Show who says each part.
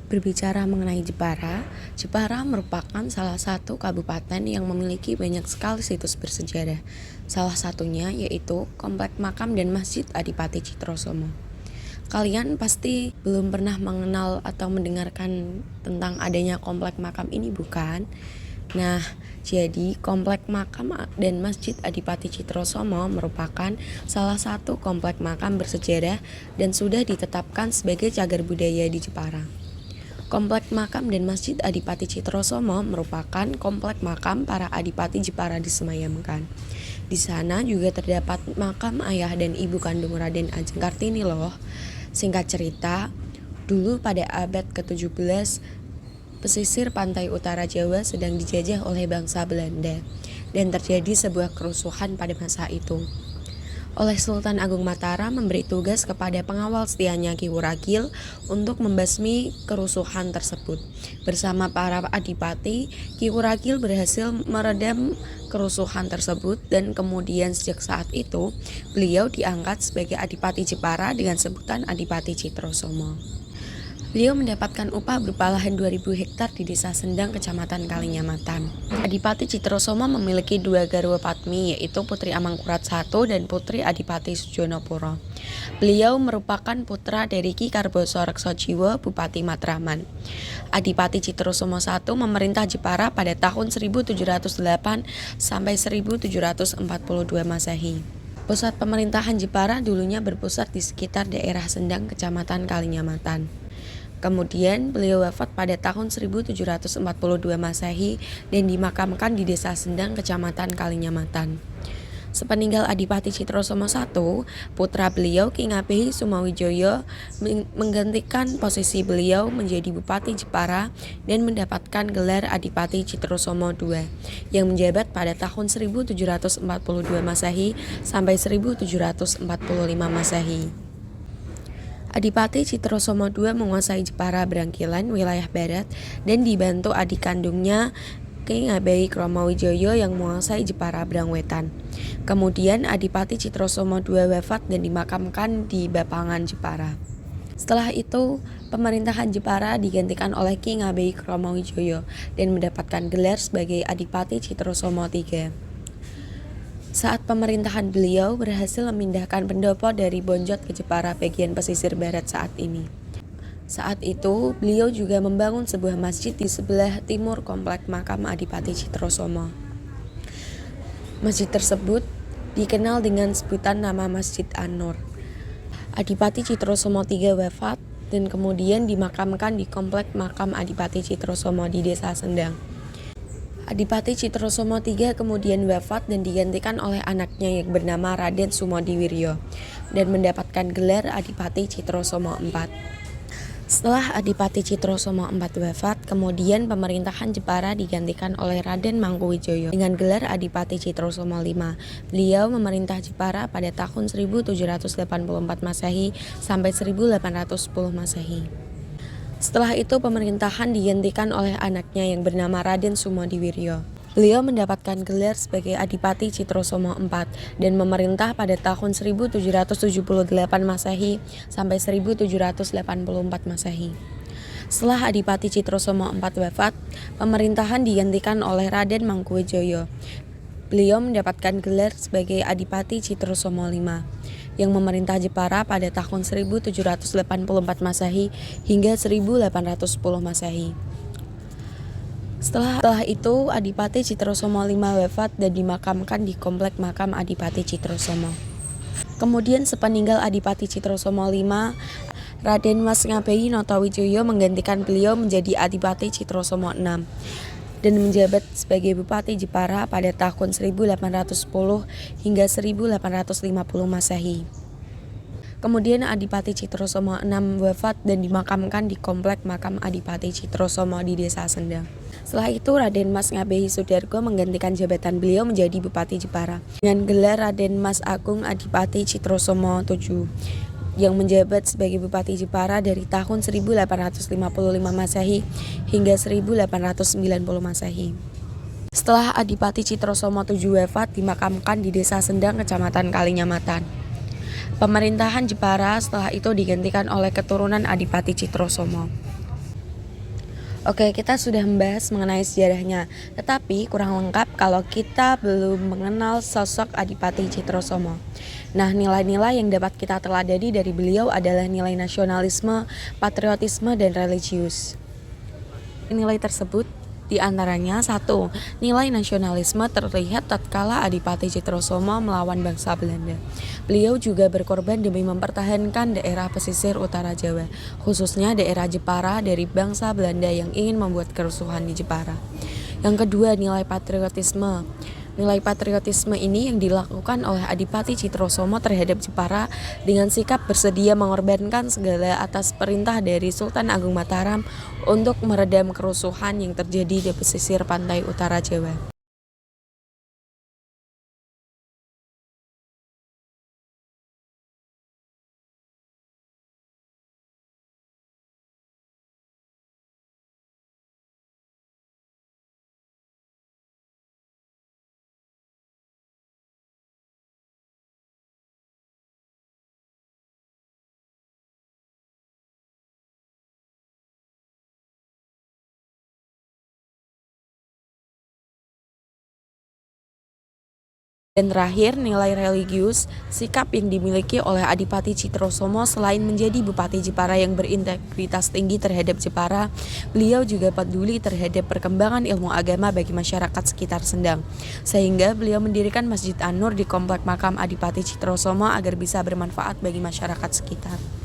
Speaker 1: Berbicara mengenai Jepara, Jepara merupakan salah satu kabupaten yang memiliki banyak sekali situs bersejarah. Salah satunya yaitu Komplek Makam dan Masjid Adipati Citrosomo. Kalian pasti belum pernah mengenal atau mendengarkan tentang adanya Komplek Makam ini, bukan? Nah, jadi Komplek Makam dan Masjid Adipati Citrosomo merupakan salah satu komplek makam bersejarah dan sudah ditetapkan sebagai cagar budaya di Jepara. Komplek Makam dan Masjid Adipati Citrosomo merupakan komplek makam para Adipati Jepara disemayamkan. Di sana juga terdapat makam ayah dan ibu kandung Raden Ajeng Kartini loh. Singkat cerita, dulu pada abad ke-17, pesisir pantai utara Jawa sedang dijajah oleh bangsa Belanda dan terjadi sebuah kerusuhan pada masa itu. Oleh Sultan Agung Mataram memberi tugas kepada pengawal setianya Ki Wuragil untuk membasmi kerusuhan tersebut. Bersama para adipati, Ki Wuragil berhasil meredam kerusuhan tersebut dan kemudian sejak saat itu beliau diangkat sebagai Adipati Jepara dengan sebutan Adipati Citrosomo. Beliau mendapatkan upah berupa lahan 2000 hektar di Desa Sendang, Kecamatan Kalinyamatan. Adipati Citrosomo memiliki 2 garwa padmi, yaitu Putri Amangkurat I dan Putri Adipati Sujonopuro. Beliau merupakan putra dari Ki Karboso Reksojiwo, Bupati Matraman. Adipati Citrosomo I memerintah Jepara pada tahun 1708 sampai 1742 Masehi. Pusat pemerintahan Jepara dulunya berpusat di sekitar daerah Sendang, Kecamatan Kalinyamatan. Kemudian beliau wafat pada tahun 1742 Masehi dan dimakamkan di Desa Sendang, Kecamatan Kalinyamatan. Sepeninggal Adipati Citrosomo I, putra beliau Ki Ngabehi Sumawijoyo menggantikan posisi beliau menjadi Bupati Jepara dan mendapatkan gelar Adipati Citrosomo II yang menjabat pada tahun 1742 Masehi sampai 1745 Masehi. Adipati Citrosomo II menguasai Jepara Brangkilan, wilayah barat, dan dibantu adik kandungnya Ki Ngabehi Kromowijoyo yang menguasai Jepara Brangwetan. Kemudian Adipati Citrosomo II wafat dan dimakamkan di Bapangan, Jepara. Setelah itu, pemerintahan Jepara digantikan oleh Ki Ngabehi Kromowijoyo dan mendapatkan gelar sebagai Adipati Citrosomo III. Saat pemerintahan beliau berhasil memindahkan pendopo dari Bonjot ke Jepara bagian pesisir barat saat ini. Saat itu, beliau juga membangun sebuah masjid di sebelah timur komplek makam Adipati Citrosomo. Masjid tersebut dikenal dengan sebutan nama Masjid An-Nur. Adipati Citrosomo III wafat dan kemudian dimakamkan di komplek makam Adipati Citrosomo di Desa Sendang. Adipati Citrosomo III kemudian wafat dan digantikan oleh anaknya yang bernama Raden Sumodiwiryo dan mendapatkan gelar Adipati Citrosomo IV. Setelah Adipati Citrosomo IV wafat, kemudian pemerintahan Jepara digantikan oleh Raden Mangkuwijoyo dengan gelar Adipati Citrosomo V. Beliau memerintah Jepara pada tahun 1784 Masehi sampai 1810 Masehi. Setelah itu pemerintahan digantikan oleh anaknya yang bernama Raden Sumodiwiryo. Beliau mendapatkan gelar sebagai Adipati Citrosomo IV dan memerintah pada tahun 1778 Masehi sampai 1784 Masehi. Setelah Adipati Citrosomo IV wafat, pemerintahan digantikan oleh Raden Mangkuwijoyo. Beliau mendapatkan gelar sebagai Adipati Citrosomo V yang memerintah Jepara pada tahun 1784 Masehi hingga 1810 Masehi. Setelah itu, Adipati Citrosomo V wafat dan dimakamkan di komplek makam Adipati Citrosomo. Kemudian sepeninggal Adipati Citrosomo V, Raden Mas Ngabehi Notowijoyo menggantikan beliau menjadi Adipati Citrosomo VI dan menjabat sebagai Bupati Jepara pada tahun 1810 hingga 1850 Masehi. Kemudian Adipati Citrosomo VI wafat dan dimakamkan di komplek makam Adipati Citrosomo di Desa Sendang. Setelah itu Raden Mas Ngabehi Sudargo menggantikan jabatan beliau menjadi Bupati Jepara dengan gelar Raden Mas Agung Adipati Citrosomo VII yang menjabat sebagai Bupati Jepara dari tahun 1855 Masehi hingga 1890 Masehi. Setelah Adipati Citrosomo VII wafat, dimakamkan di Desa Sendang, Kecamatan Kalinyamatan. Pemerintahan Jepara setelah itu digantikan oleh keturunan Adipati Citrosomo. Oke, kita sudah membahas mengenai sejarahnya, tetapi kurang lengkap kalau kita belum mengenal sosok Adipati Citrosomo. Nah, nilai-nilai yang dapat kita teladani dari beliau adalah nilai nasionalisme, patriotisme, dan religius. Nilai tersebut diantaranya satu, nilai nasionalisme terlihat tatkala Adipati Citrosomo melawan bangsa Belanda. Beliau juga berkorban demi mempertahankan daerah pesisir utara Jawa, khususnya daerah Jepara dari bangsa Belanda yang ingin membuat kerusuhan di Jepara. Yang kedua, nilai patriotisme. Nilai patriotisme ini yang dilakukan oleh Adipati Citrosomo terhadap Jepara dengan sikap bersedia mengorbankan segala atas perintah dari Sultan Agung Mataram untuk meredam kerusuhan yang terjadi di pesisir pantai utara Jawa. Dan terakhir, nilai religius, sikap yang dimiliki oleh Adipati Citrosomo selain menjadi Bupati Jepara yang berintegritas tinggi terhadap Jepara, beliau juga peduli terhadap perkembangan ilmu agama bagi masyarakat sekitar Sendang. Sehingga beliau mendirikan Masjid An-Nur di komplek makam Adipati Citrosomo agar bisa bermanfaat bagi masyarakat sekitar.